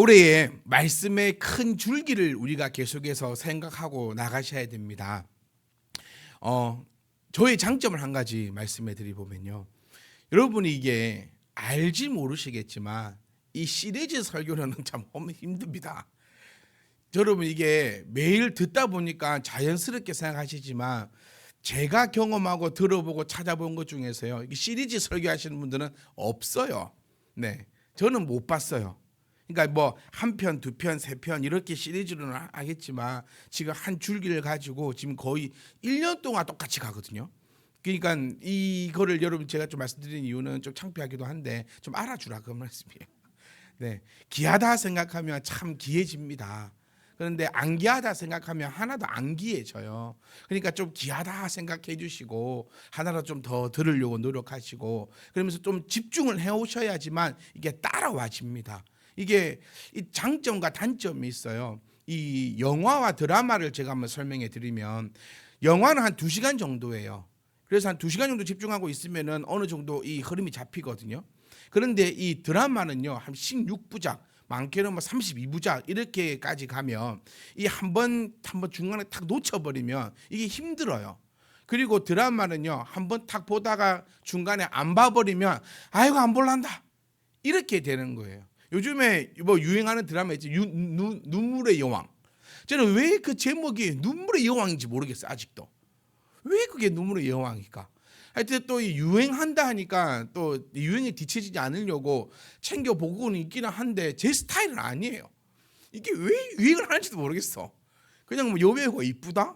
올해의 말씀의 큰 줄기를 우리가 계속해서 생각하고 나가셔야 됩니다. 저의 장점을 한 가지 말씀해 드리보면요. 여러분이 이게 알지 모르시겠지만 이 시리즈 설교는 참 힘듭니다. 여러분 이게 매일 듣다 보니까 자연스럽게 생각하시지만 제가 경험하고 들어보고 찾아본 것 중에서요. 이 시리즈 설교하시는 분들은 없어요. 네, 저는 못 봤어요. 그러니까 뭐 한 편, 두 편, 세 편 이렇게 시리즈로는 하겠지만 지금 한 줄기를 가지고 지금 거의 1년 동안 똑같이 가거든요. 그러니까 이거를 여러분 제가 좀 말씀드린 이유는 좀 창피하기도 한데 좀 알아주라 그 말씀이에요. 네, 귀하다 생각하면 참 귀해집니다. 그런데 안 귀하다 생각하면 하나도 안 귀해져요. 그러니까 좀 귀하다 생각해 주시고 하나로 좀 더 들으려고 노력하시고 그러면서 좀 집중을 해 오셔야지만 이게 따라와집니다. 이게 이 장점과 단점이 있어요. 이 영화와 드라마를 제가 한번 설명해 드리면 영화는 한 2시간 정도예요. 그래서 한 2시간 정도 집중하고 있으면은 어느 정도 이 흐름이 잡히거든요. 그런데 이 드라마는요. 한 16부작, 많게는 뭐 32부작 이렇게까지 가면 이 한 번 중간에 탁 놓쳐버리면 이게 힘들어요. 그리고 드라마는요. 한 번 탁 보다가 중간에 안 봐버리면 아이고 안 볼란다 이렇게 되는 거예요. 요즘에 뭐 유행하는 드라마 있지 눈물의 여왕. 저는 왜 그 제목이 눈물의 여왕인지 모르겠어요. 아직도. 왜 그게 눈물의 여왕일까? 하여튼 또 유행한다 하니까 또 유행에 뒤처지지 않으려고 챙겨보고는 있기는 한데 제 스타일은 아니에요. 이게 왜 유행을 하는지도 모르겠어. 그냥 뭐 여배우가 이쁘다?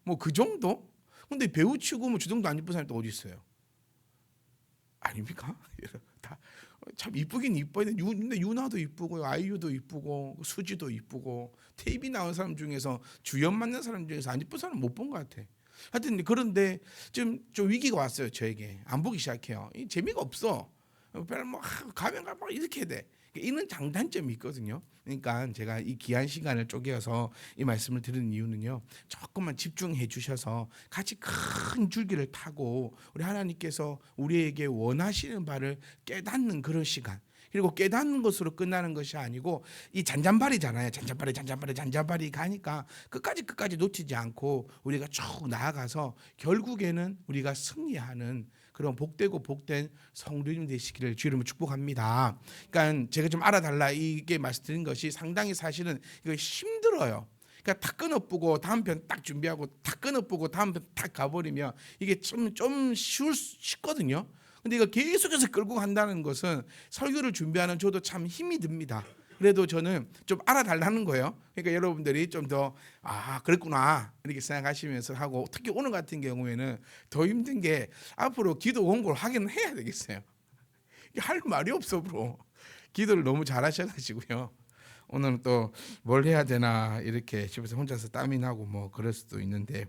뭐 그 정도? 근데 배우 치고 뭐 주정도 안 이쁜 사람이 또 어디 있어요? 아닙니까? 다 참 이쁘긴 이뻐요. 근데 유나도 이쁘고 아이유도 이쁘고 수지도 이쁘고 TV 나온 사람 중에서 주연 맡는 사람 중에서 안 이쁜 사람 못 본 것 같아. 하여튼 그런데 좀 위기가 왔어요. 저에게 안 보기 시작해요. 재미가 없어. 별로 뭐 가면 막 이렇게 돼. 이런 장단점이 있거든요. 그러니까 제가 이 귀한 시간을 쪼개서 이 말씀을 드리는 이유는요. 조금만 집중해 주셔서 같이 큰 줄기를 타고 우리 하나님께서 우리에게 원하시는 바를 깨닫는 그런 시간. 그리고 깨닫는 것으로 끝나는 것이 아니고 이 잔잔바리잖아요. 잔잔바리 가니까 끝까지 놓치지 않고 우리가 쭉 나아가서 결국에는 우리가 승리하는 그런 복되고 복된 성도님 되시기를 주님으로 축복합니다. 그러니까 제가 좀 알아달라 이게 말씀드린 것이 상당히 사실은 이거 힘들어요. 그러니까 탁 끊어보고 다음 편 딱 준비하고 탁 끊어보고 다음 편 딱 가버리면 이게 좀 쉽거든요. 근데 이거 계속해서 끌고 간다는 것은 설교를 준비하는 저도 참 힘이 듭니다. 그래도 저는 좀 알아달라는 거예요. 그러니까 여러분들이 좀 더 그랬구나 이렇게 생각하시면서 하고 특히 오늘 같은 경우에는 더 힘든 게 앞으로 기도 원고를 하긴 해야 되겠어요. 할 말이 없어 브로. 기도를 너무 잘하셔가지고요. 오늘 또 뭘 해야 되나 이렇게 집에서 혼자서 땀이 나고 뭐 그럴 수도 있는데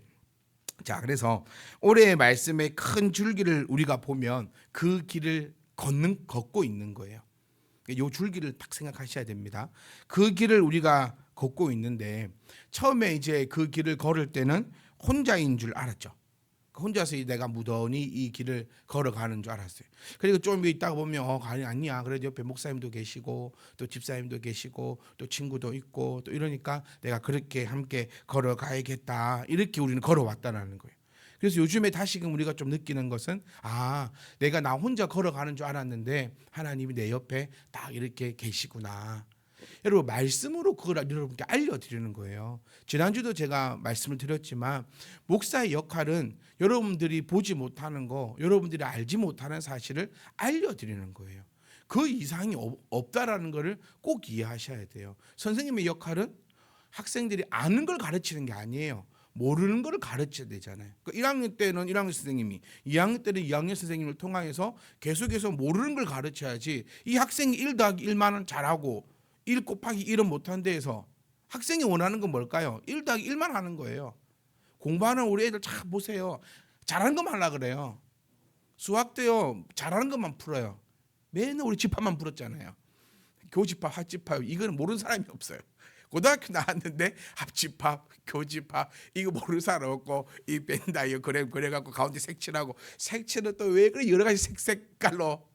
자, 그래서 올해의 말씀의 큰 줄기를 우리가 보면 그 길을 걷고 있는 거예요. 이 줄기를 딱 생각하셔야 됩니다. 그 길을 우리가 걷고 있는데 처음에 이제 그 길을 걸을 때는 혼자인 줄 알았죠. 혼자서 내가 무던히 이 길을 걸어가는 줄 알았어요. 그리고 좀 있다가 보면 아니야. 그래도 옆에 목사님도 계시고 또 집사님도 계시고 또 친구도 있고 또 이러니까 내가 그렇게 함께 걸어가야겠다. 이렇게 우리는 걸어왔다라는 거예요. 그래서 요즘에 다시금 우리가 좀 느끼는 것은 내가 나 혼자 걸어가는 줄 알았는데 하나님이 내 옆에 딱 이렇게 계시구나. 여러분 말씀으로 그걸 여러분께 알려드리는 거예요. 지난주도 제가 말씀을 드렸지만 목사의 역할은 여러분들이 보지 못하는 거, 여러분들이 알지 못하는 사실을 알려드리는 거예요. 그 이상이 없다라는 것을 꼭 이해하셔야 돼요. 선생님의 역할은 학생들이 아는 걸 가르치는 게 아니에요. 모르는 걸 가르쳐야 되잖아요. 그러니까 1학년 때는 1학년 선생님이, 2학년 때는 2학년 선생님을 통해서 계속해서 모르는 걸 가르쳐야지 이 학생이 1 더하기 1만 잘하고 1 곱하기 1은 못하는 데에서 학생이 원하는 건 뭘까요? 1 더하기 1만 하는 거예요. 공부하는 우리 애들 참 보세요. 잘하는 것만 하려고 그래요. 수학 때요. 잘하는 것만 풀어요. 맨날 우리 집합만 풀었잖아요. 교집합, 합집합 이거는 모르는 사람이 없어요. 고등학교 나왔는데 합집합, 교집합 이거 모르는 사람 없고 이 뺀다 이거 그래갖고 가운데 색칠하고 색칠은 또 왜 그래 여러 가지 색깔로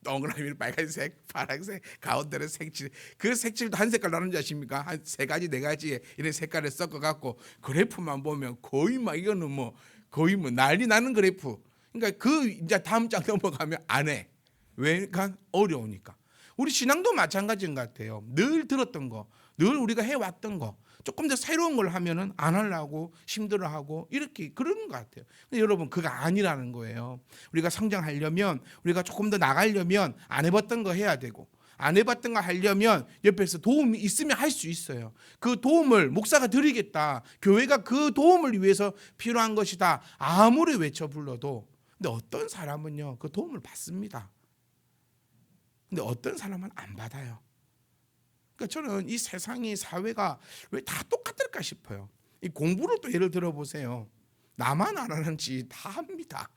동그라미를 빨간색, 파란색, 가운데는 색칠. 그 색칠도 한 색깔 나누는 줄 아십니까? 한 세 가지, 네 가지 이런 색깔을 섞어 갖고 그래프만 보면 거의 막 이거는 뭐 거의 뭐 난리 나는 그래프. 그러니까 그 이제 다음 장 넘어가면 안 해. 왜? 그러니까 어려우니까. 우리 신앙도 마찬가지인 것 같아요. 늘 들었던 거, 늘 우리가 해왔던 거, 조금 더 새로운 걸 하면은 안 하려고 힘들어하고 이렇게 그러는 것 같아요. 근데 여러분 그거 아니라는 거예요. 우리가 성장하려면, 우리가 조금 더 나가려면 안 해봤던 거 해야 되고, 안 해봤던 거 하려면 옆에서 도움이 있으면 할 수 있어요. 그 도움을 목사가 드리겠다, 교회가 그 도움을 위해서 필요한 것이다, 아무리 외쳐 불러도. 근데 어떤 사람은요 그 도움을 받습니다. 근데 어떤 사람은 안 받아요. 그러니까 저는 이 세상이, 사회가 왜 다 똑같을까 싶어요. 이 공부를 또 예를 들어 보세요. 나만 안 하는지 다 합니다.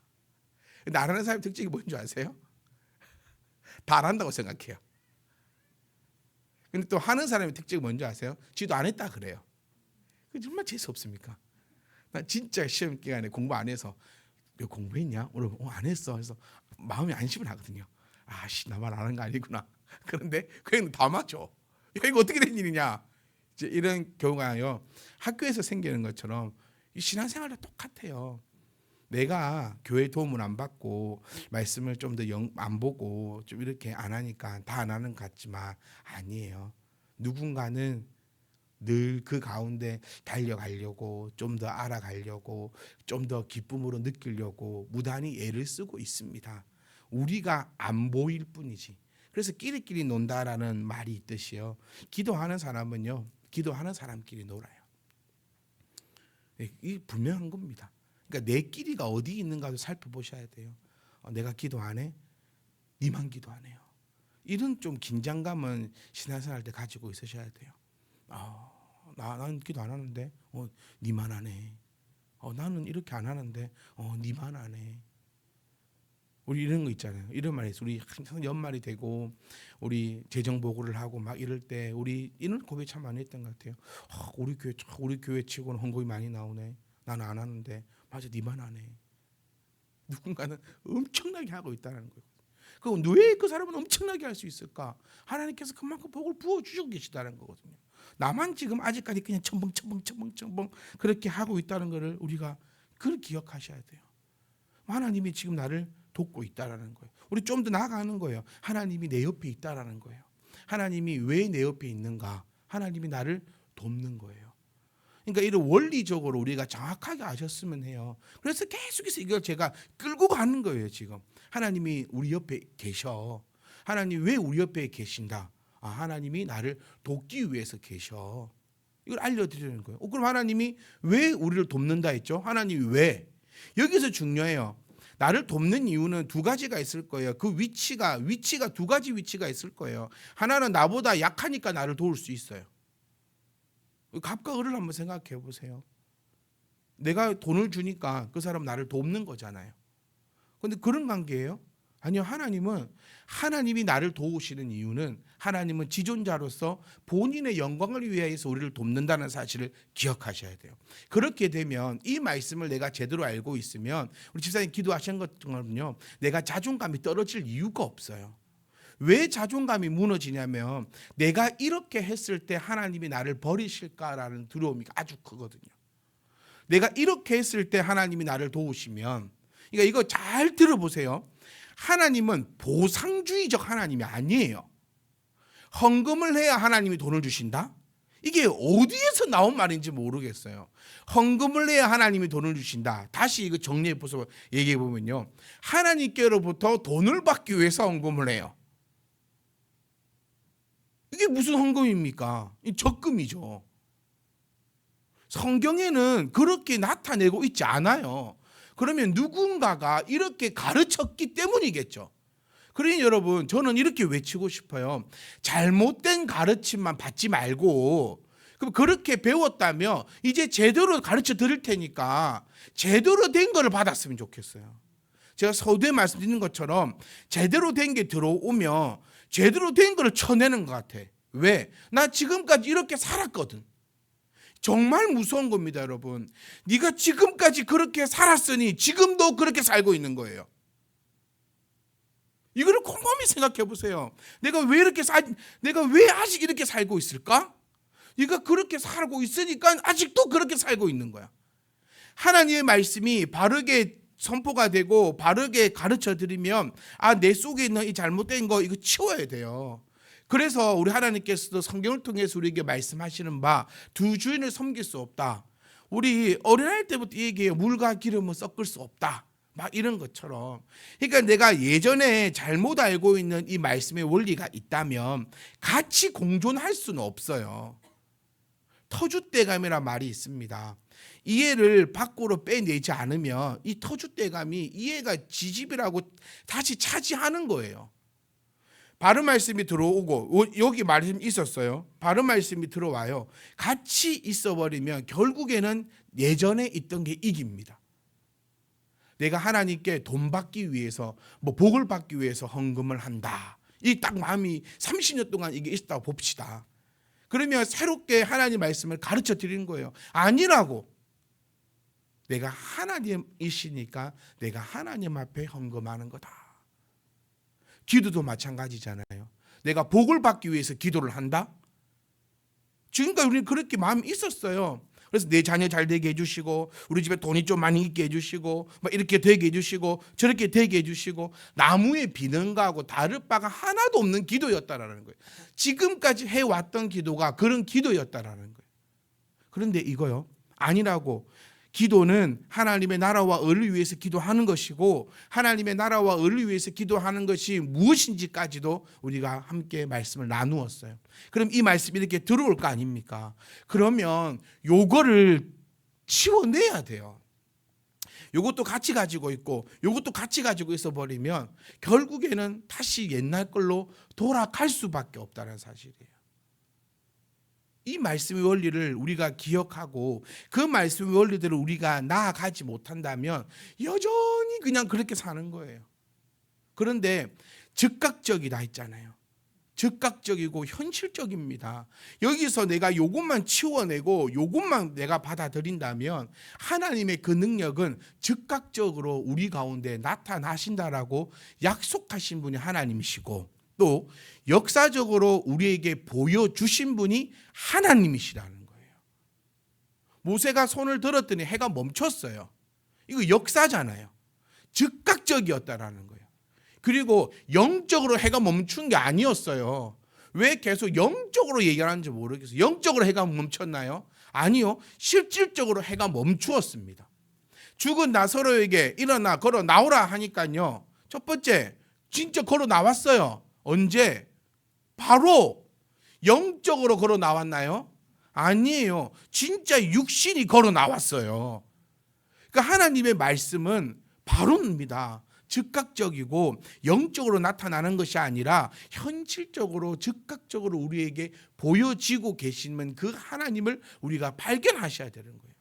나라는 사람의 특징이 뭔지 아세요? 다 안 한다고 생각해요. 근데 또 하는 사람의 특징이 뭔지 아세요? 지도 안 했다 그래요. 정말 재수 없습니까? 나 진짜 시험 기간에 공부 안 해서 너 공부했냐? 오늘 안 했어. 그래서 마음이 안심을 하거든요. 아씨, 나만 안 하는 거 아니구나. 그런데 그냥 다 맞죠. 야, 이거 어떻게 된 일이냐? 이제 이런 경우가요 학교에서 생기는 것처럼 이 신앙생활도 똑같아요. 내가 교회 도움을 안 받고 말씀을 좀 더 안 보고 좀 이렇게 안 하니까 다 안 하는 것 같지만 아니에요. 누군가는 늘 그 가운데 달려가려고, 좀 더 알아가려고, 좀 더 기쁨으로 느끼려고 무단히 애를 쓰고 있습니다. 우리가 안 보일 뿐이지. 그래서 끼리끼리 논다라는 말이 있듯이요, 기도하는 사람은요 기도하는 사람끼리 놀아요. 이 분명한 겁니다. 그러니까 내 끼리가 어디 있는가도 살펴보셔야 돼요. 내가 기도 안 해? 니만 기도 안 해요. 이런 좀 긴장감은 신앙생활 때 가지고 있으셔야 돼요. 나는 기도 안 하는데 니만 안 해. 나는 이렇게 안 하는데 니만 안 해. 우리 이런 거 있잖아요. 이런 말이 있어. 우리 항상 연말이 되고 우리 재정 보고를 하고 막 이럴 때 우리 이런 고백 참 많이 했던 것 같아요. 우리 교회 치고는 헌금이 많이 나오네. 나는 안 하는데. 맞아, 니만 안 해. 누군가는 엄청나게 하고 있다는 거예요. 그럼 왜 그 사람은 엄청나게 할 수 있을까? 하나님께서 그만큼 복을 부어주시고 계시다는 거거든요. 나만 지금 아직까지 그냥 첨벙 그렇게 하고 있다는 것을 우리가 그걸 기억하셔야 돼요. 하나님이 지금 나를 돕고 있다라는 거예요. 우리 좀 더 나아가는 거예요. 하나님이 내 옆에 있다라는 거예요. 하나님이 왜 내 옆에 있는가? 하나님이 나를 돕는 거예요. 그러니까 이런 원리적으로 우리가 정확하게 아셨으면 해요. 그래서 계속해서 이걸 제가 끌고 가는 거예요. 지금 하나님이 우리 옆에 계셔. 하나님 왜 우리 옆에 계신다? 하나님이 나를 돕기 위해서 계셔. 이걸 알려드리는 거예요. 그럼 하나님이 왜 우리를 돕는다 했죠? 하나님이 왜? 여기서 중요해요. 나를 돕는 이유는 두 가지가 있을 거예요. 그 위치가 두 가지 위치가 있을 거예요. 하나는 나보다 약하니까 나를 도울 수 있어요. 갑과 을을 한번 생각해 보세요. 내가 돈을 주니까 그 사람 나를 돕는 거잖아요. 그런데 그런 관계예요? 아니요. 하나님이 나를 도우시는 이유는 하나님은 지존자로서 본인의 영광을 위해서 우리를 돕는다는 사실을 기억하셔야 돼요. 그렇게 되면 이 말씀을 내가 제대로 알고 있으면 우리 집사님 기도하신 것처럼요, 내가 자존감이 떨어질 이유가 없어요. 왜 자존감이 무너지냐면 내가 이렇게 했을 때 하나님이 나를 버리실까라는 두려움이 아주 크거든요. 내가 이렇게 했을 때 하나님이 나를 도우시면, 그러니까 이거 잘 들어보세요. 하나님은 보상주의적 하나님이 아니에요. 헌금을 해야 하나님이 돈을 주신다? 이게 어디에서 나온 말인지 모르겠어요. 헌금을 해야 하나님이 돈을 주신다. 다시 이거 정리해 보세요. 얘기해 보면요, 하나님께로부터 돈을 받기 위해서 헌금을 해요. 이게 무슨 헌금입니까? 이 적금이죠. 성경에는 그렇게 나타내고 있지 않아요. 그러면 누군가가 이렇게 가르쳤기 때문이겠죠. 그러니 여러분, 저는 이렇게 외치고 싶어요. 잘못된 가르침만 받지 말고, 그럼 그렇게 배웠다며 이제 제대로 가르쳐 드릴 테니까 제대로 된 거를 받았으면 좋겠어요. 제가 서두에 말씀드린 것처럼 제대로 된 게 들어오면 제대로 된 거를 쳐내는 것 같아. 왜? 나 지금까지 이렇게 살았거든. 정말 무서운 겁니다, 여러분. 네가 지금까지 그렇게 살았으니 지금도 그렇게 살고 있는 거예요. 이거를 곰곰이 생각해 보세요. 내가 왜 아직 이렇게 살고 있을까? 네가 그렇게 살고 있으니까 아직도 그렇게 살고 있는 거야. 하나님의 말씀이 바르게 선포가 되고 바르게 가르쳐 드리면 내 속에 있는 이 잘못된 거 이거 치워야 돼요. 그래서 우리 하나님께서도 성경을 통해서 우리에게 말씀하시는 바 두 주인을 섬길 수 없다. 우리 어린아이 때부터 얘기해요. 물과 기름은 섞을 수 없다. 막 이런 것처럼. 그러니까 내가 예전에 잘못 알고 있는 이 말씀의 원리가 있다면 같이 공존할 수는 없어요. 터줏대감이란 말이 있습니다. 이해를 밖으로 빼내지 않으면 이 터줏대감이 이해가 지집이라고 다시 차지하는 거예요. 바른 말씀이 들어오고 여기 말씀이 있었어요. 바른 말씀이 들어와요. 같이 있어버리면 결국에는 예전에 있던 게 이깁니다. 내가 하나님께 돈 받기 위해서 복을 받기 위해서 헌금을 한다. 이 딱 마음이 30년 동안 이게 있었다고 봅시다. 그러면 새롭게 하나님 말씀을 가르쳐 드리는 거예요. 아니라고. 내가 하나님이시니까 내가 하나님 앞에 헌금하는 거다. 기도도 마찬가지잖아요. 내가 복을 받기 위해서 기도를 한다? 지금까지 우리는 그렇게 마음이 있었어요. 그래서 내 자녀 잘 되게 해주시고 우리 집에 돈이 좀 많이 있게 해주시고 이렇게 되게 해주시고 저렇게 되게 해주시고 나무에 비는 거하고 다를 바가 하나도 없는 기도였다라는 거예요. 지금까지 해왔던 기도가 그런 기도였다라는 거예요. 그런데 이거요. 아니라고. 기도는 하나님의 나라와 의를 위해서 기도하는 것이고 하나님의 나라와 의를 위해서 기도하는 것이 무엇인지까지도 우리가 함께 말씀을 나누었어요. 그럼 이 말씀이 이렇게 들어올 거 아닙니까? 그러면 요거를 치워내야 돼요. 요것도 같이 가지고 있고 요것도 같이 가지고 있어 버리면 결국에는 다시 옛날 걸로 돌아갈 수밖에 없다는 사실이에요. 이 말씀의 원리를 우리가 기억하고 그 말씀의 원리대로 우리가 나아가지 못한다면 여전히 그냥 그렇게 사는 거예요. 그런데 즉각적이다 했잖아요. 즉각적이고 현실적입니다. 여기서 내가 요것만 치워내고 요것만 내가 받아들인다면 하나님의 그 능력은 즉각적으로 우리 가운데 나타나신다라고 약속하신 분이 하나님이시고 또 역사적으로 우리에게 보여주신 분이 하나님이시라는 거예요. 모세가 손을 들었더니 해가 멈췄어요. 이거 역사잖아요. 즉각적이었다라는 거예요. 그리고 영적으로 해가 멈춘 게 아니었어요. 왜 계속 영적으로 얘기하는지 모르겠어요. 영적으로 해가 멈췄나요? 아니요. 실질적으로 해가 멈추었습니다. 죽은 나사로에게 일어나 걸어 나오라 하니까요. 첫 번째 진짜 걸어 나왔어요. 언제? 바로 영적으로 걸어 나왔나요? 아니에요. 진짜 육신이 걸어 나왔어요. 그러니까 하나님의 말씀은 바로입니다. 즉각적이고 영적으로 나타나는 것이 아니라 현실적으로 즉각적으로 우리에게 보여지고 계시는 그 하나님을 우리가 발견하셔야 되는 거예요.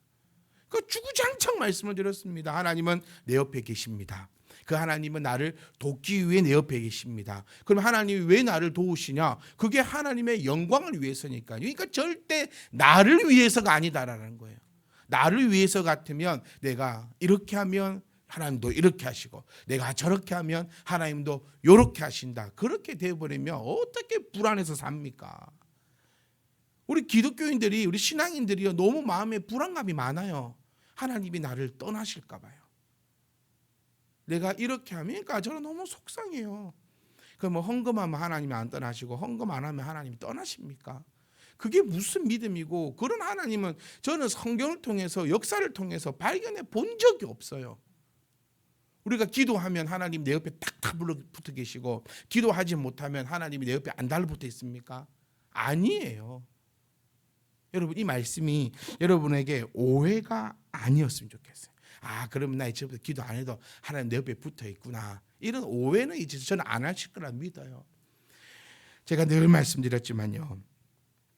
그 주구장창 말씀을 드렸습니다. 하나님은 내 옆에 계십니다. 그 하나님은 나를 돕기 위해 내 옆에 계십니다. 그럼 하나님이 왜 나를 도우시냐? 그게 하나님의 영광을 위해서니까요. 그러니까 절대 나를 위해서가 아니다라는 거예요. 나를 위해서 같으면 내가 이렇게 하면 하나님도 이렇게 하시고 내가 저렇게 하면 하나님도 이렇게 하신다. 그렇게 되어버리면 어떻게 불안해서 삽니까? 우리 기독교인들이 우리 신앙인들이 너무 마음에 불안감이 많아요. 하나님이 나를 떠나실까 봐요. 내가 이렇게 하면 그러니까 저는 너무 속상해요. 그럼 헌금하면 하나님이 안 떠나시고 헌금 안 하면 하나님이 떠나십니까? 그게 무슨 믿음이고 그런 하나님은 저는 성경을 통해서 역사를 통해서 발견해 본 적이 없어요. 우리가 기도하면 하나님 내 옆에 딱 달라붙어 계시고 기도하지 못하면 하나님이 내 옆에 안 달라붙어 있습니까? 아니에요. 여러분 이 말씀이 여러분에게 오해가 아니었으면 좋겠어요. 그러면 나 이제부터 기도 안 해도 하나님 내 옆에 붙어 있구나. 이런 오해는 이제 저는 안 하실 거라 믿어요. 제가 늘 말씀드렸지만요.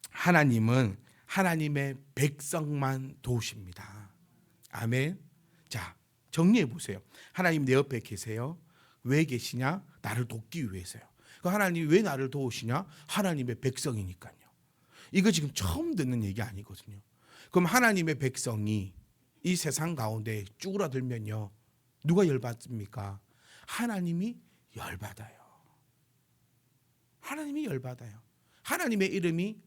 하나님은 하나님의 백성만 도우십니다. 아멘. 자, 정리해 보세요. 하나님 내 옆에 계세요. 왜 계시냐? 나를 돕기 위해서요. 그 하나님이 왜 나를 도우시냐? 하나님의 백성이니까요. 이거 지금 처음 듣는 얘기 아니거든요. 그럼 하나님의 백성이 이 세상 가운데 쭈그라들면요. 누가 열받습니까? 하나님이 열받아요. 하나님이 열받아요. 하나님의 이름이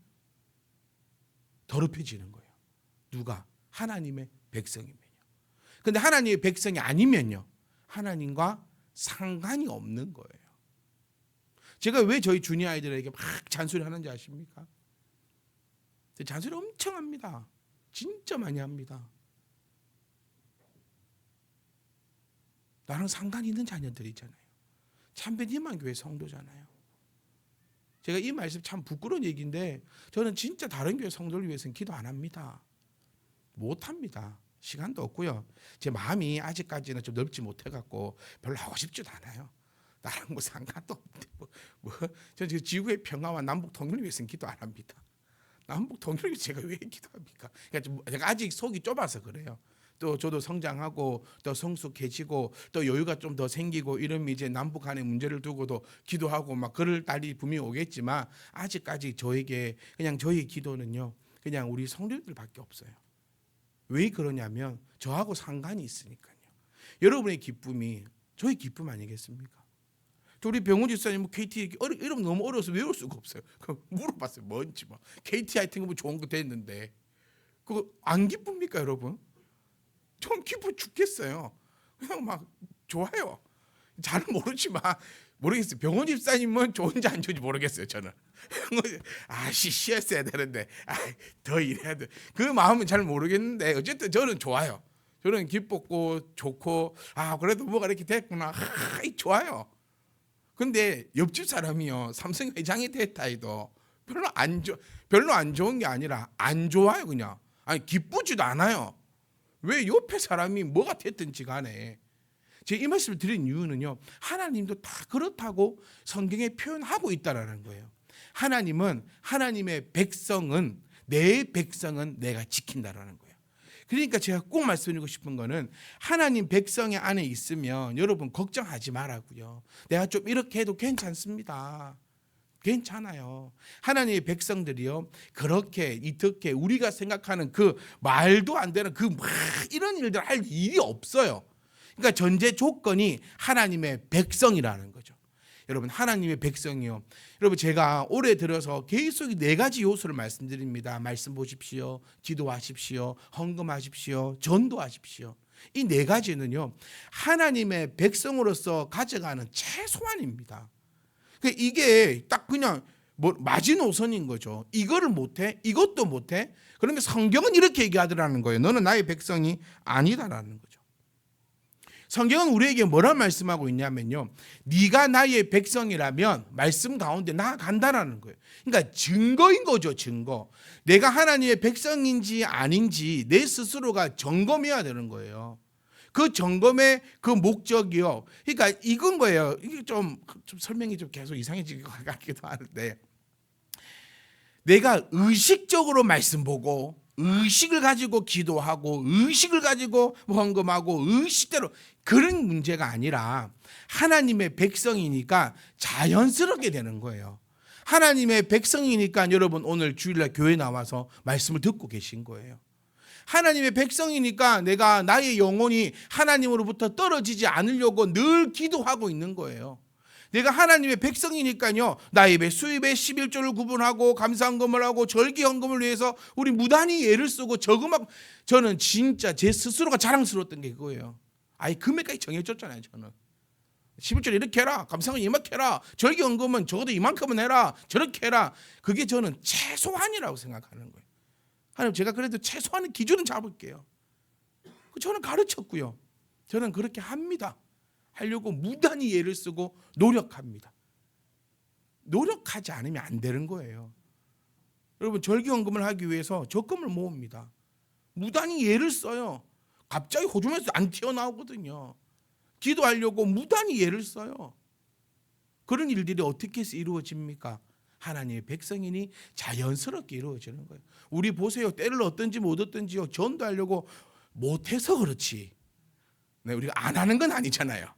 더럽혀지는 거예요. 누가? 하나님의 백성이면요. 근데 하나님의 백성이 아니면요, 하나님과 상관이 없는 거예요. 제가 왜 저희 주니 아이들에게 막 잔소리 하는지 아십니까? 잔소리 엄청 합니다. 진짜 많이 합니다. 나랑 상관이 있는 자녀들이잖아요. 참된 희망교회 성도잖아요. 제가 이 말씀 참 부끄러운 얘기인데 저는 진짜 다른 교회 성도를 위해서는 기도 안 합니다. 못합니다. 시간도 없고요. 제 마음이 아직까지는 좀 넓지 못해갖고 별로 하고 싶지도 않아요. 나랑 뭐 상관도 없는데 저는 지금 지구의 평화와 남북 통일을 위해서는 기도 안 합니다. 남북 통일을 위해서 제가 왜 기도합니까? 그러니까 제가 아직 속이 좁아서 그래요. 또 저도 성장하고 또 성숙해지고 또 여유가 좀 더 생기고 이러면 이제 남북 간의 문제를 두고도 기도하고 막 그럴 날이 분명히 오겠지만 아직까지 저에게 그냥 저희 기도는요, 그냥 우리 성도들밖에 없어요. 왜 그러냐면 저하고 상관이 있으니까요. 여러분의 기쁨이 저희 기쁨 아니겠습니까? 우리 병원 집사님 KT 이름 너무 어려워서 외울 수가 없어요. 그 물어봤어요. 뭔지 막 KT 하여튼 뭐 좋은 거 됐는데 그거 안 기쁩니까, 여러분? 좀 기뻐 죽겠어요. 그냥 막 좋아요. 잘 모르지만 모르겠어요. 병원 집사님은 좋은지 안 좋은지 모르겠어요. 저는 쉬었어야 되는데 더 일해야 돼. 그 마음은 잘 모르겠는데 어쨌든 저는 좋아요. 저는 기뻤고 좋고 그래도 뭐가 이렇게 됐구나. 좋아요. 근데 옆집 사람이요, 삼성 회장이 됐다 해도 별로 안 좋은 게 아니라 안 좋아요. 그냥 기쁘지도 않아요. 왜 옆에 사람이 뭐가 됐든지 간에. 제가 이 말씀을 드린 이유는요, 하나님도 다 그렇다고 성경에 표현하고 있다라는 거예요. 하나님의 백성은, 내 백성은 내가 지킨다라는 거예요. 그러니까 제가 꼭 말씀드리고 싶은 거는 하나님 백성의 안에 있으면 여러분 걱정하지 말라고요. 내가 좀 이렇게 해도 괜찮습니다. 괜찮아요. 하나님의 백성들이요, 그렇게 이렇게 우리가 생각하는 그 말도 안 되는 그 이런 일들 할 일이 없어요. 그러니까 전제 조건이 하나님의 백성이라는 거죠. 여러분, 하나님의 백성이요, 여러분 제가 올해 들어서 계속 4가지 요소를 말씀드립니다. 말씀 보십시오, 기도하십시오, 헌금하십시오, 전도하십시오. 이 4가지는요 하나님의 백성으로서 가져가는 최소한입니다. 이게 딱 그냥 마지노선인 거죠. 이거를 못해, 이것도 못해. 그러면 성경은 이렇게 얘기하더라는 거예요. 너는 나의 백성이 아니다라는 거죠. 성경은 우리에게 뭐라 말씀하고 있냐면요, 네가 나의 백성이라면 말씀 가운데 나아간다라는 거예요. 그러니까 증거인 거죠. 증거. 내가 하나님의 백성인지 아닌지 내 스스로가 점검해야 되는 거예요. 그 점검의 그 목적이요, 그러니까 이건 거예요. 이게 좀 설명이 좀 계속 이상해질 것 같기도 하는데, 내가 의식적으로 말씀 보고 의식을 가지고 기도하고 의식을 가지고 헌금하고 의식대로 그런 문제가 아니라 하나님의 백성이니까 자연스럽게 되는 거예요. 하나님의 백성이니까 여러분 오늘 주일날 교회 나와서 말씀을 듣고 계신 거예요. 하나님의 백성이니까 내가 나의 영혼이 하나님으로부터 떨어지지 않으려고 늘 기도하고 있는 거예요. 내가 하나님의 백성이니까요, 나의 수입의 11조를 구분하고 감사헌금을 하고 절기헌금을 위해서 우리 무단히 예를 쓰고 저금하고, 저는 진짜 제 스스로가 자랑스러웠던 게 그거예요. 금액까지 정해줬잖아요. 저는 11조 이렇게 해라, 감사헌금 이만큼 해라, 절기헌금은 적어도 이만큼은 해라, 저렇게 해라. 그게 저는 최소한이라고 생각하는 거예요. 하나님, 제가 그래도 최소한의 기준은 잡을게요. 저는 가르쳤고요, 저는 그렇게 합니다. 하려고 무단히 예를 쓰고 노력합니다. 노력하지 않으면 안 되는 거예요. 여러분, 절기헌금을 하기 위해서 적금을 모읍니다. 무단히 예를 써요. 갑자기 호주머니에서 안 튀어나오거든요. 기도하려고 무단히 예를 써요. 그런 일들이 어떻게 해서 이루어집니까? 하나님의 백성이니 자연스럽게 이루어지는 거예요. 우리 보세요. 때를 얻든지 못 얻든지요, 전도하려고 못해서 그렇지. 네, 우리가 안 하는 건 아니잖아요.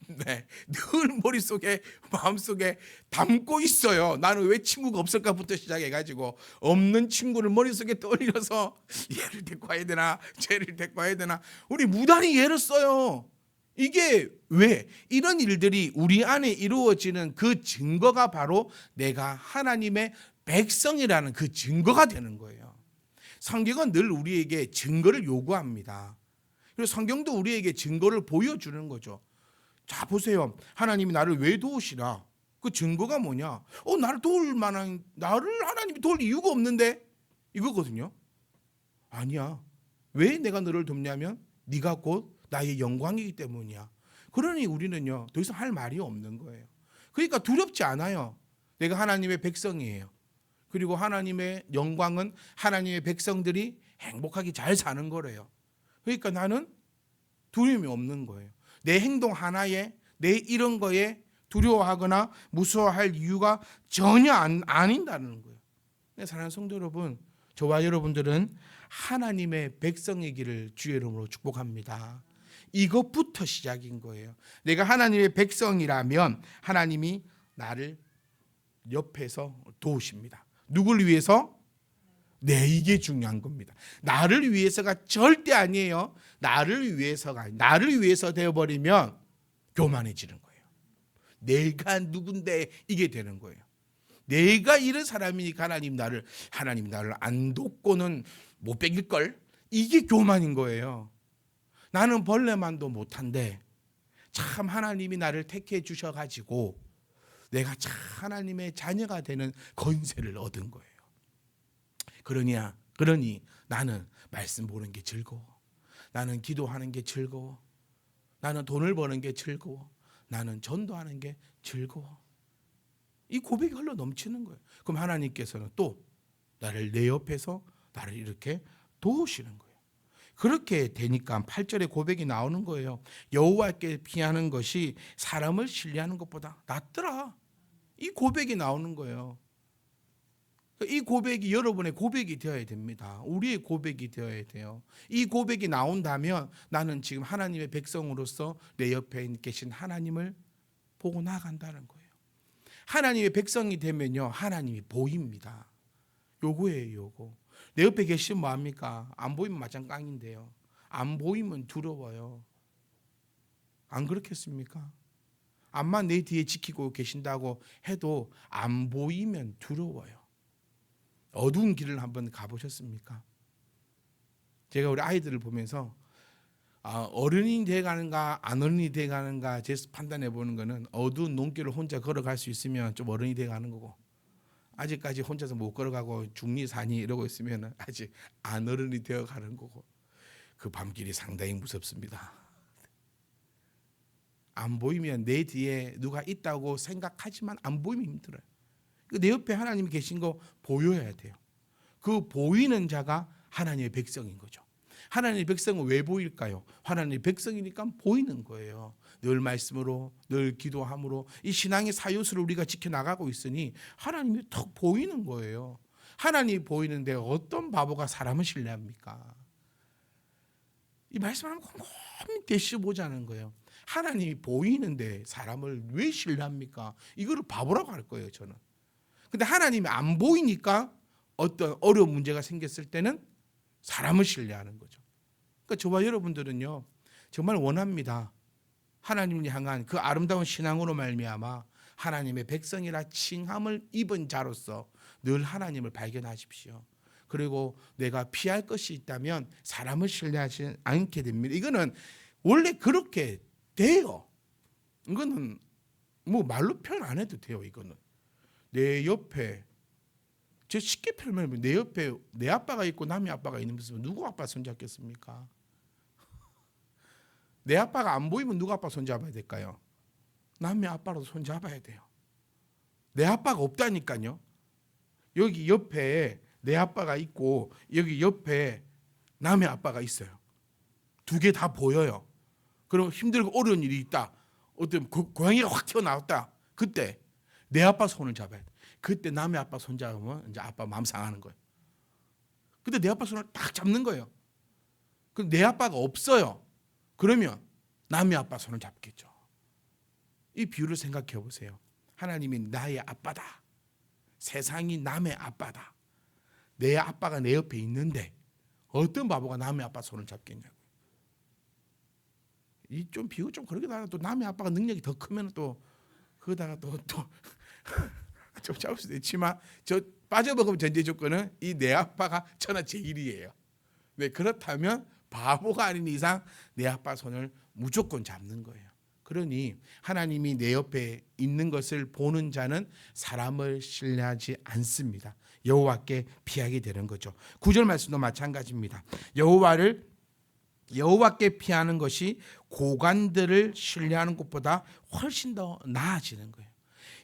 네, 늘 머릿속에 마음속에 담고 있어요. 나는 왜 친구가 없을까부터 시작해가지고 없는 친구를 머릿속에 떠올려서 얘를 데리고 와야 되나 쟤를 데리고 와야 되나, 우리 무단히 예를 써요. 이게 왜 이런 일들이 우리 안에 이루어지는 그 증거가 바로 내가 하나님의 백성이라는 그 증거가 되는 거예요. 성경은 늘 우리에게 증거를 요구합니다. 그리고 성경도 우리에게 증거를 보여주는 거죠. 자, 보세요. 하나님이 나를 왜 도우시나? 그 증거가 뭐냐? 나를 도울 만한, 나를 하나님이 도울 이유가 없는데? 이거거든요. 아니야. 왜 내가 너를 돕냐면 네가 곧 나의 영광이기 때문이야. 그러니 우리는요, 더 이상 할 말이 없는 거예요. 그러니까 두렵지 않아요. 내가 하나님의 백성이에요. 그리고 하나님의 영광은 하나님의 백성들이 행복하게 잘 사는 거래요. 그러니까 나는 두려움이 없는 거예요. 내 행동 하나에, 내 이런 거에 두려워하거나 무서워할 이유가 전혀 아닌다는 거예요. 사랑하는 성도 여러분, 저와 여러분들은 하나님의 백성이기를 주의 이름으로 축복합니다. 이것부터 시작인 거예요. 내가 하나님의 백성이라면 하나님이 나를 옆에서 도우십니다. 누굴 위해서? 이게 중요한 겁니다. 나를 위해서가 절대 아니에요. 나를 위해서 되어버리면 교만해지는 거예요. 내가 누군데 이게 되는 거예요. 내가 이런 사람이니까 하나님이 나를 안 돕고는 못 베길걸? 이게 교만인 거예요. 나는 벌레만도 못한데 참 하나님이 나를 택해 주셔가지고 내가 참 하나님의 자녀가 되는 권세를 얻은 거예요. 그러니 나는 말씀 보는 게 즐거워. 나는 기도하는 게 즐거워. 나는 돈을 버는 게 즐거워. 나는 전도하는 게 즐거워. 이 고백이 흘러 넘치는 거예요. 그럼 하나님께서는 또 나를 내 옆에서 나를 이렇게 도우시는 거예요. 그렇게 되니까 8절에 고백이 나오는 거예요. 여호와께 피하는 것이 사람을 신뢰하는 것보다 낫더라. 이 고백이 나오는 거예요. 이 고백이 여러분의 고백이 되어야 됩니다. 우리의 고백이 되어야 돼요. 이 고백이 나온다면 나는 지금 하나님의 백성으로서 내 옆에 계신 하나님을 보고 나간다는 거예요. 하나님의 백성이 되면요, 하나님이 보입니다. 요거예요, 요거. 내 옆에 계시면 뭐합니까? 안 보이면 마찬가지인데요. 안 보이면 두려워요. 안 그렇겠습니까? 암만 내 뒤에 지키고 계신다고 해도 안 보이면 두려워요. 어두운 길을 한번 가보셨습니까? 제가 우리 아이들을 보면서 어른이 돼가는가 안 어른이 돼가는가 제 판단해 보는 거는 어두운 논길을 혼자 걸어갈 수 있으면 좀 어른이 돼가는 거고, 아직까지 혼자서 못 걸어가고 중리 사니 이러고 있으면 아직 안 어른이 되어가는 거고, 그 밤길이 상당히 무섭습니다. 안 보이면 내 뒤에 누가 있다고 생각하지만 안 보이면 힘들어요. 내 옆에 하나님이 계신 거 보여야 돼요. 그 보이는 자가 하나님의 백성인 거죠. 하나님의 백성은 왜 보일까요? 하나님의 백성이니까 보이는 거예요. 늘 말씀으로, 늘 기도함으로 이 신앙의 사유수를 우리가 지켜나가고 있으니 하나님이 턱 보이는 거예요. 하나님이 보이는데 어떤 바보가 사람을 신뢰합니까? 이 말씀을 곰곰이 되씹어보자는 거예요. 하나님이 보이는데 사람을 왜 신뢰합니까? 이거를 바보라고 할 거예요, 저는. 근데 하나님이 안 보이니까 어떤 어려운 문제가 생겼을 때는 사람을 신뢰하는 거죠. 그러니까 저와 여러분들은요, 정말 원합니다. 하나님을 향한 그 아름다운 신앙으로 말미암아 하나님의 백성이라 칭함을 입은 자로서 늘 하나님을 발견하십시오. 그리고 내가 피할 것이 있다면 사람을 신뢰하지 않게 됩니다. 이거는 원래 그렇게 돼요. 이거는 뭐 말로 표현 안 해도 돼요. 이거는 내 옆에, 제 쉽게 표현하면 내 옆에 내 아빠가 있고 남의 아빠가 있는 모습은 누구 아빠 손잡겠습니까? 내 아빠가 안 보이면 누구 아빠 손잡아야 될까요? 남의 아빠라도 손잡아야 돼요. 내 아빠가 없다니까요. 여기 옆에 내 아빠가 있고 여기 옆에 남의 아빠가 있어요. 두 개 다 보여요. 그럼 힘들고 어려운 일이 있다. 어떤 고양이가 확 튀어나왔다. 그때 내 아빠 손을 잡아야 돼. 그때 남의 아빠 손 잡으면 이제 아빠 마음 상하는 거예요. 근데 내 아빠 손을 딱 잡는 거예요. 그럼 내 아빠가 없어요. 그러면 남의 아빠 손을 잡겠죠. 이 비유를 생각해 보세요. 하나님이 나의 아빠다. 세상이 남의 아빠다. 내 아빠가 내 옆에 있는데 어떤 바보가 남의 아빠 손을 잡겠냐고요. 이 좀 비유 좀 그러게 나가 또 남의 아빠가 능력이 더 크면 또 그거다가 또 좀 잡을 수도 있지만 저 빠져먹으면 전제 조건은 이 내 아빠가 천하제일이에요. 네, 그렇다면 바보가 아닌 이상 내 아빠 손을 무조건 잡는 거예요. 그러니 하나님이 내 옆에 있는 것을 보는 자는 사람을 신뢰하지 않습니다. 여호와께 피하게 되는 거죠. 9절 말씀도 마찬가지입니다. 여호와께 피하는 것이 고관들을 신뢰하는 것보다 훨씬 더 나아지는 거예요.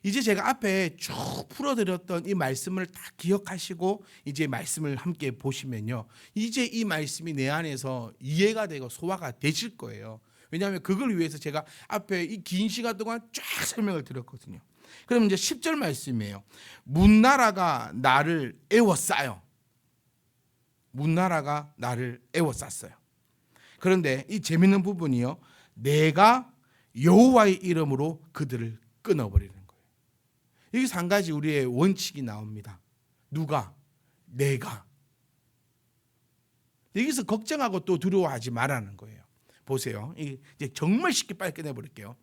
이제 제가 앞에 쭉 풀어드렸던 이 말씀을 다 기억하시고 이제 말씀을 함께 보시면요, 이제 이 말씀이 내 안에서 이해가 되고 소화가 되실 거예요. 왜냐하면 그걸 위해서 제가 앞에 이 긴 시간 동안 쫙 설명을 드렸거든요. 그럼 이제 10절 말씀이에요. 문나라가 나를 애워싸요. 문나라가 나를 애워쌌어요. 그런데 이 재밌는 부분이요, 내가 여호와의 이름으로 그들을 끊어버리는 거예요. 여기서 한 가지 우리의 원칙이 나옵니다. 누가? 내가. 여기서 걱정하고 또 두려워하지 말라는 거예요. 보세요. 이제 정말 쉽게 빨리 끝내버릴게요.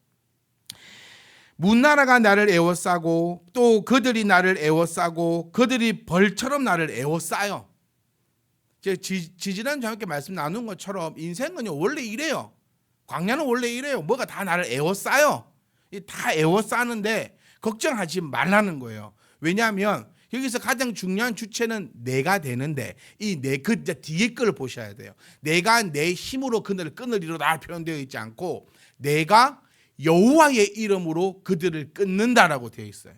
문나라가 나를 애워싸고 또 그들이 나를 애워싸고 그들이 벌처럼 나를 애워싸요. 지지난 저녁에 말씀 나눈 것처럼 인생은요 원래 이래요. 광야는 원래 이래요. 뭐가 다 나를 애워싸요. 다 애워싸는데 걱정하지 말라는 거예요. 왜냐하면 여기서 가장 중요한 주체는 내가 되는데 그 뒤에 걸 보셔야 돼요. 내가 내 힘으로 그들을 끊으리로다 표현되어 있지 않고 내가 여호와의 이름으로 그들을 끊는다라고 되어 있어요.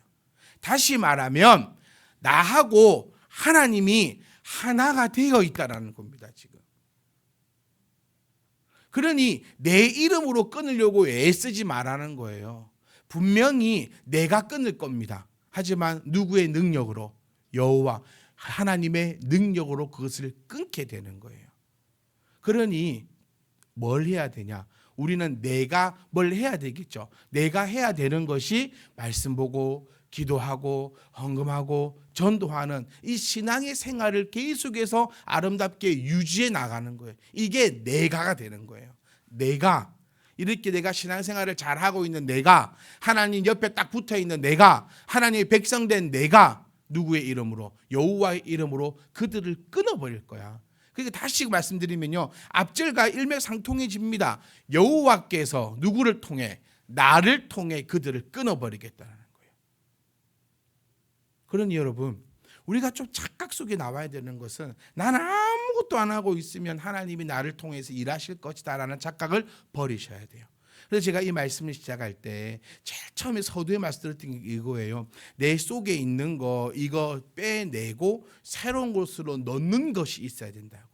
다시 말하면 나하고 하나님이 하나가 되어 있다라는 겁니다. 지금. 그러니 내 이름으로 끊으려고 애쓰지 말라는 거예요. 분명히 내가 끊을 겁니다. 하지만 누구의 능력으로? 여호와 하나님의 능력으로 그것을 끊게 되는 거예요. 그러니 뭘 해야 되냐? 우리는 내가 뭘 해야 되겠죠. 내가 해야 되는 것이 말씀 보고 기도하고 헌금하고 전도하는 이 신앙의 생활을 계속해서 아름답게 유지해 나가는 거예요. 이게 내가가 되는 거예요. 내가 이렇게 내가 신앙생활을 잘하고 있는 내가, 하나님 옆에 딱 붙어있는 내가, 하나님의 백성된 내가 누구의 이름으로? 여호와의 이름으로 그들을 끊어버릴 거야. 그러니까 다시 말씀드리면요, 앞절과 일맥상통해집니다. 여호와께서 누구를 통해? 나를 통해 그들을 끊어버리겠다는 거예요. 그러니 여러분, 우리가 좀 착각 속에 나와야 되는 것은 나는 아무것도 안 하고 있으면 하나님이 나를 통해서 일하실 것이다라는 착각을 버리셔야 돼요. 그래서 제가 이 말씀을 시작할 때 제일 처음에 서두에 말씀드렸던 게 이거예요. 내 속에 있는 거 이거 빼내고 새로운 곳으로 넣는 것이 있어야 된다고요.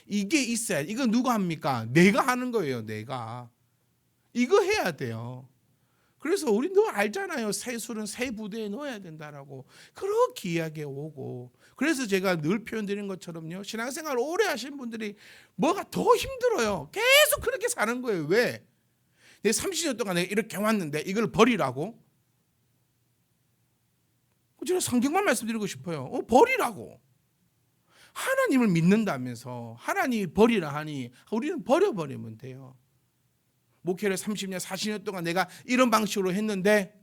이게 있어야, 이거 누가 합니까? 내가 하는 거예요. 내가. 이거 해야 돼요. 그래서 우리 너 알잖아요. 새 술은 새 부대에 넣어야 된다라고 그렇게 이야기해 오고, 그래서 제가 늘 표현드린 것처럼요, 신앙생활 오래 하신 분들이 뭐가 더 힘들어요. 계속 그렇게 사는 거예요. 왜? 내 30년 동안 내가 이렇게 왔는데 이걸 버리라고? 제가 성경만 말씀드리고 싶어요. 버리라고. 하나님을 믿는다면서 하나님이 버리라 하니 우리는 버려버리면 돼요. 목회를 30년, 40년 동안 내가 이런 방식으로 했는데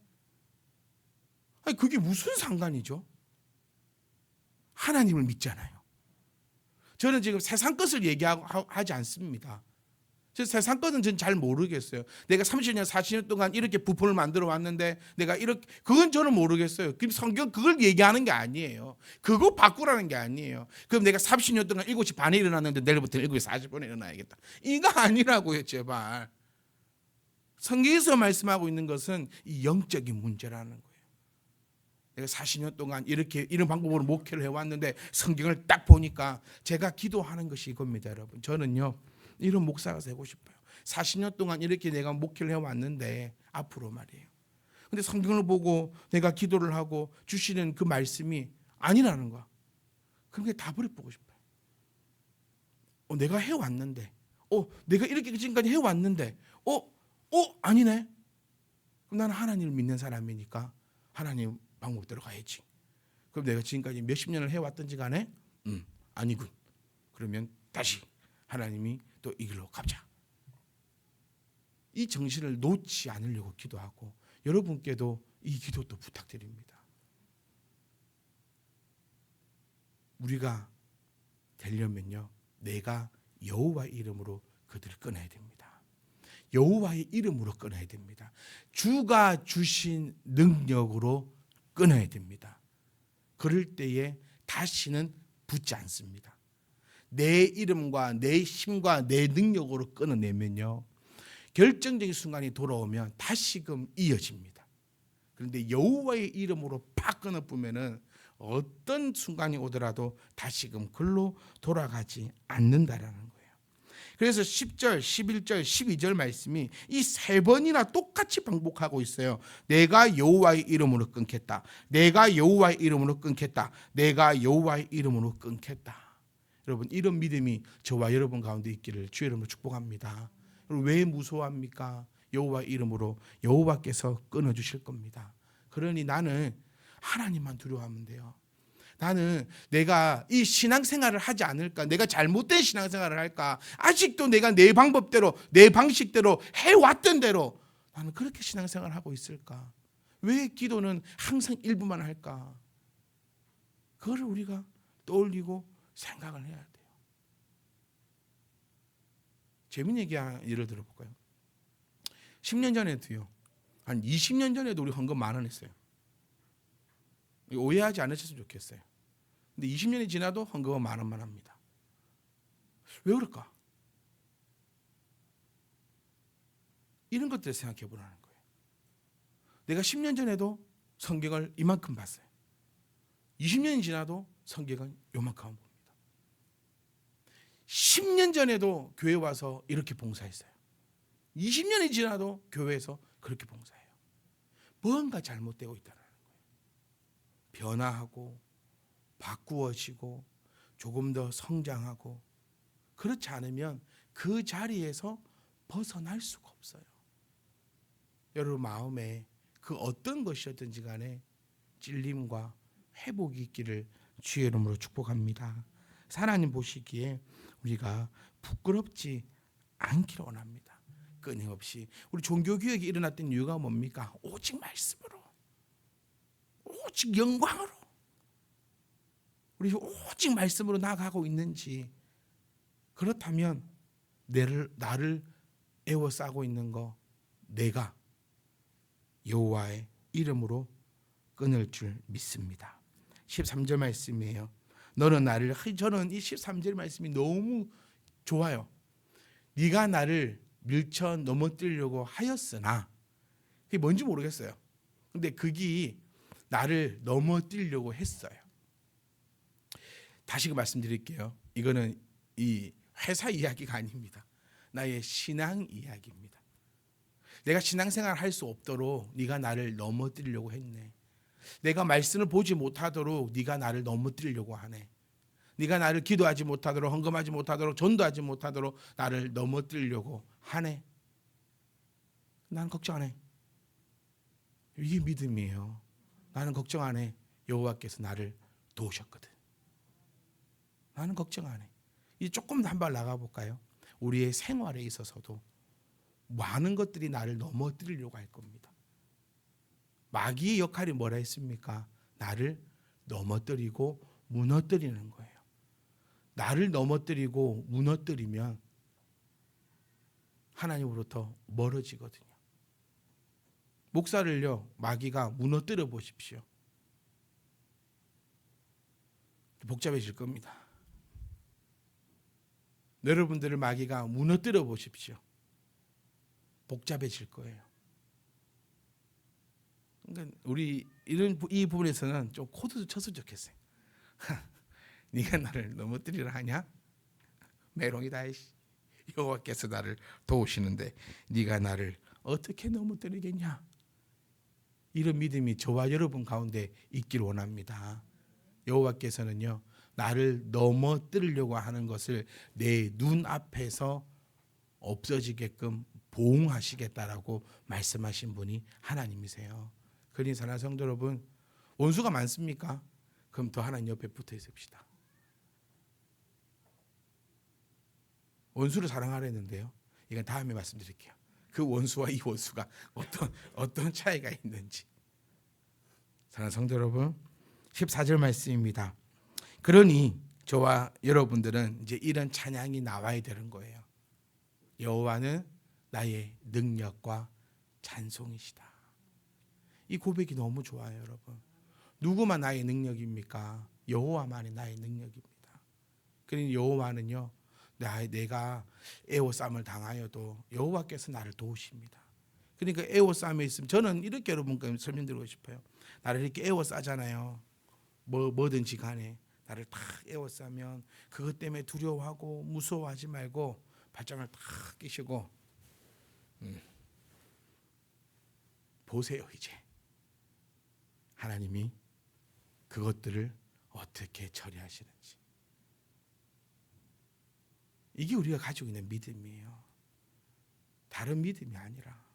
그게 무슨 상관이죠? 하나님을 믿잖아요. 저는 지금 세상 것을 얘기하지 않습니다. 세상 것은 저는 잘 모르겠어요. 내가 30년, 40년 동안 이렇게 부품을 만들어 왔는데 내가 이렇게, 그건 저는 모르겠어요. 그럼 성경 그걸 얘기하는 게 아니에요. 그거 바꾸라는 게 아니에요. 그럼 내가 30년 동안 7시 반에 일어났는데 내일부터 7시 40분에 일어나야겠다. 이거 아니라고요, 제발. 성경에서 말씀하고 있는 것은 이 영적인 문제라는 거예요. 내가 40년 동안 이런 방법으로 목회를 해왔는데 성경을 딱 보니까 제가 기도하는 것이 이겁니다, 여러분. 저는요, 이런 목사가 되고 싶어요. 40년 동안 이렇게 내가 목회를 해왔는데 앞으로 말이에요. 근데 성경을 보고 내가 기도를 하고 주시는 그 말씀이 아니라는 거야. 그런 게 다 버려보고 싶어요. 내가 해왔는데, 내가 이렇게 지금까지 해왔는데, 아니네. 그럼 나는 하나님을 믿는 사람이니까 하나님 방법대로 가야지. 그럼 내가 지금까지 몇십 년을 해왔던지 간에 아니군. 그러면 다시 하나님이 또 이 길로 가자. 이 정신을 놓지 않으려고 기도하고 여러분께도 이 기도도 부탁드립니다. 우리가 되려면요, 내가 여호와의 이름으로 그들을 끊어야 됩니다. 여호와의 이름으로 끊어야 됩니다. 주가 주신 능력으로 끊어야 됩니다. 그럴 때에 다시는 붙지 않습니다. 내 이름과 내 힘과 내 능력으로 끊어내면요, 결정적인 순간이 돌아오면 다시금 이어집니다. 그런데 여호와의 이름으로 팍 끊어보면은 어떤 순간이 오더라도 다시금 글로 돌아가지 않는다라는 거예요. 그래서 10절, 11절, 12절 말씀이 이 세 번이나 똑같이 반복하고 있어요. 내가 여호와의 이름으로 끊겠다. 내가 여호와의 이름으로 끊겠다. 내가 여호와의 이름으로 끊겠다. 여러분, 이런 믿음이 저와 여러분 가운데 있기를 주의 이름으로 축복합니다. 왜 무서워합니까? 여호와의 이름으로 여호와께서 끊어주실 겁니다. 그러니 나는 하나님만 두려워하면 돼요. 나는 내가 이 신앙생활을 하지 않을까, 내가 잘못된 신앙생활을 할까, 아직도 내가 내 방법대로 내 방식대로 해왔던 대로 나는 그렇게 신앙생활을 하고 있을까? 왜 기도는 항상 일부만 할까? 그거를 우리가 떠올리고 생각을 해야 돼요. 재밌는 얘기 예를 들어볼까요? 10년 전에도요, 한 20년 전에도 우리 헌금 10,000원 했어요. 오해하지 않으셨으면 좋겠어요. 근데 20년이 지나도 헌금은 10,000원만 합니다. 왜 그럴까? 이런 것들을 생각해 보라는 거예요. 내가 10년 전에도 성경을 이만큼 봤어요. 20년이 지나도 성경은 요만큼 봅니다. 10년 전에도 교회 와서 이렇게 봉사했어요. 20년이 지나도 교회에서 그렇게 봉사해요. 뭔가 잘못되고 있다는 거예요. 변화하고 바꾸어지고 조금 더 성장하고, 그렇지 않으면 그 자리에서 벗어날 수가 없어요. 여러분 마음에 그 어떤 것이었든지 간에 찔림과 회복이 있기를 주의 이름으로 축복합니다. 하나님 보시기에 우리가 부끄럽지 않기를 원합니다. 끊임없이 우리 종교개혁이 일어났던 이유가 뭡니까? 오직 말씀으로, 오직 영광으로, 우리 오직 말씀으로 나아가고 있는지, 그렇다면 나를 에워싸고 있는 거 내가 여호와의 이름으로 끊을 줄 믿습니다. 13절 말씀이에요. 너는 나를, 저는 이 13절 말씀이 너무 좋아요. 네가 나를 밀쳐 넘어뜨리려고 하였으나, 그게 뭔지 모르겠어요. 근데 그게 나를 넘어뜨리려고 했어요. 다시 말씀드릴게요. 이거는 이 회사 이야기가 아닙니다. 나의 신앙 이야기입니다. 내가 신앙생활 할 수 없도록 네가 나를 넘어뜨리려고 했네. 내가 말씀을 보지 못하도록 네가 나를 넘어뜨리려고 하네. 네가 나를 기도하지 못하도록, 헌금하지 못하도록, 전도하지 못하도록 나를 넘어뜨리려고 하네. 나는 걱정 안 해. 이게 믿음이에요. 나는 걱정 안 해. 여호와께서 나를 도우셨거든. 나는 걱정 안 해. 이제 조금 더 한 발 나가볼까요? 우리의 생활에 있어서도 많은 것들이 나를 넘어뜨리려고 할 겁니다. 마귀의 역할이 뭐라 했습니까? 나를 넘어뜨리고 무너뜨리는 거예요. 나를 넘어뜨리고 무너뜨리면 하나님으로부터 멀어지거든요. 목사를요, 마귀가 무너뜨려 보십시오. 복잡해질 겁니다. 여러분들을 마귀가 무너뜨려 보십시오. 복잡해질 거예요. 그러니까 우리 이 부분에서는 좀 코드도 쳤으면 좋겠어요. 네가 나를 넘어뜨리려 하냐? 메롱이다. 여호와께서 나를 도우시는데 네가 나를 어떻게 넘어뜨리겠냐? 이런 믿음이 저와 여러분 가운데 있기를 원합니다. 여호와께서는요, 나를 넘어뜨리려고 하는 것을 내 눈앞에서 없어지게끔 보응하시겠다라고 말씀하신 분이 하나님이세요. 그러니 사랑하는 성도 여러분, 원수가 많습니까? 그럼 더 하나님 옆에 붙어 있읍시다. 원수를 사랑하라 했는데요, 이건 다음에 말씀드릴게요. 그 원수와 이 원수가 어떤 차이가 있는지. 사랑하는 성도 여러분, 14절 말씀입니다. 그러니 저와 여러분들은 이제 이런 찬양이 나와야 되는 거예요. 여호와는 나의 능력과 찬송이시다. 이 고백이 너무 좋아요, 여러분. 누구만 나의 능력입니까? 여호와만이 나의 능력입니다. 그러니 여호와는요, 내가 애워싸움을 당하여도 여호와께서 나를 도우십니다. 그러니까 애워싸움에 있으면 저는 이렇게 여러분께 설명드리고 싶어요. 나를 이렇게 애워싸잖아요. 뭐든지 간에 나를 탁 애워싸면 그것 때문에 두려워하고 무서워하지 말고 발장을 탁 끼시고 보세요. 이제 하나님이 그것들을 어떻게 처리하시는지. 이게 우리가 가지고 있는 믿음이에요. 다른 믿음이 아니라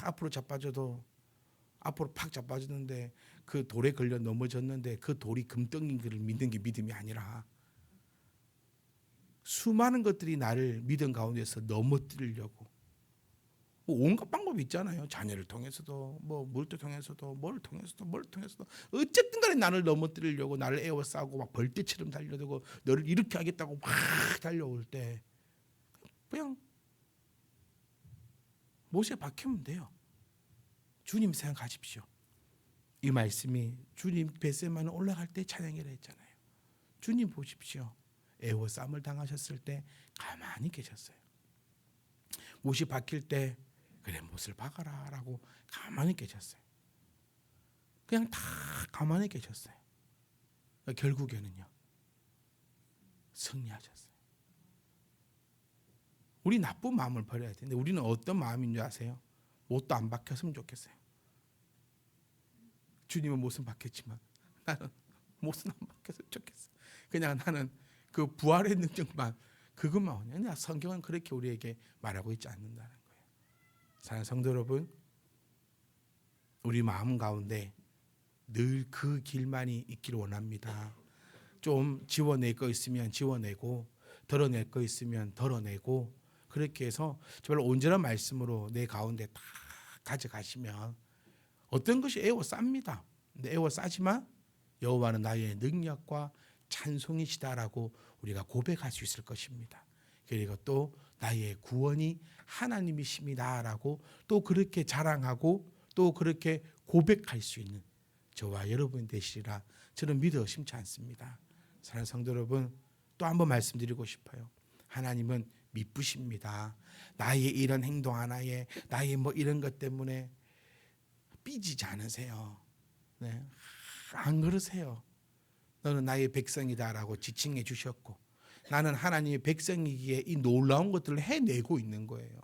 앞으로 자빠져도 앞으로 팍 자빠졌는데 그 돌에 걸려 넘어졌는데 그 돌이 금덩이인 것을 믿는 게 믿음이 아니라 수많은 것들이 나를 믿음 가운데서 넘어뜨리려고 온갖 방법이 있잖아요. 자녀를 통해서도 물도 통해서도 뭘 통해서도 어쨌든 간에 나를 넘어뜨리려고 나를 에워싸고 막 벌떼처럼 달려들고 너를 이렇게 하겠다고 막 달려올 때 그냥 못에 박히면 돼요. 주님 생각하십시오. 이 말씀이 주님 벳세마에 올라갈 때 찬양이라 했잖아요. 주님 보십시오. 애워싸움을 당하셨을 때 가만히 계셨어요. 못이 박힐 때 그래 못을 박아라 라고 가만히 계셨어요. 그냥 다 가만히 계셨어요. 결국에는요 승리하셨어요. 우리 나쁜 마음을 버려야 되는데 우리는 어떤 마음인 줄 아세요? 못도 안 박혔으면 좋겠어요. 주님은 못은 박혔지만 나는 못은 안 박혔으면 좋겠어. 그냥 나는 그 부활의 능력만 그것만 오냐. 근데 성경은 그렇게 우리에게 말하고 있지 않는다는 거예요. 사랑하는 성도 여러분, 우리 마음 가운데 늘 그 길만이 있기를 원합니다. 좀 지워낼 거 있으면 지워내고 덜어낼 거 있으면 덜어내고 그렇게 해서 정말 온전한 말씀으로 내 가운데 다 가져가시면 어떤 것이 애워쌉니다. 근데 애워싸지만 여호와는 나의 능력과 찬송이시다라고 우리가 고백할 수 있을 것입니다. 그리고 또 나의 구원이 하나님이십니다라고 또 그렇게 자랑하고 또 그렇게 고백할 수 있는 저와 여러분 되시리라 저는 믿어 심지 않습니다. 사랑하는 성도 여러분, 또 한번 말씀드리고 싶어요. 하나님은 미쁘십니다. 나의 이런 행동 하나에 나의 이런 것 때문에 삐지지 않으세요. 네. 안 그러세요. 너는 나의 백성이다라고 지칭해 주셨고 나는 하나님의 백성이기에 이 놀라운 것들을 해내고 있는 거예요.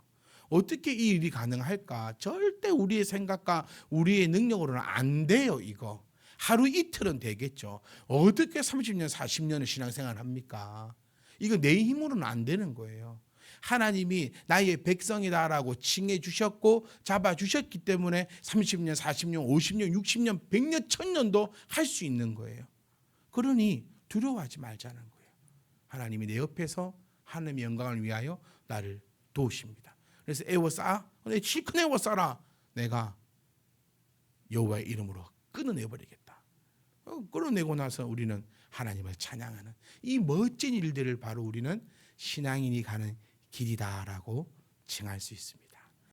어떻게 이 일이 가능할까? 절대 우리의 생각과 우리의 능력으로는 안 돼요. 이거 하루 이틀은 되겠죠. 어떻게 30년 40년을 신앙생활을 합니까? 이거 내 힘으로는 안 되는 거예요. 하나님이 나의 백성이다라고 칭해 주셨고 잡아 주셨기 때문에 30년 40년 50년 60년 100년 1000년도 할 수 있는 거예요. 그러니 두려워하지 말자는 거예요. 하나님이 내 옆에서 하나님의 영광을 위하여 나를 도우십니다. 그래서 애워싸, 실컷 애워싸라. 내가 여호와의 이름으로 끊어내버리겠다. 끊어내고 나서 우리는 하나님을 찬양하는 이 멋진 일들을 바로 우리는 신앙인이 가는 길이다라고 칭할 수 있습니다.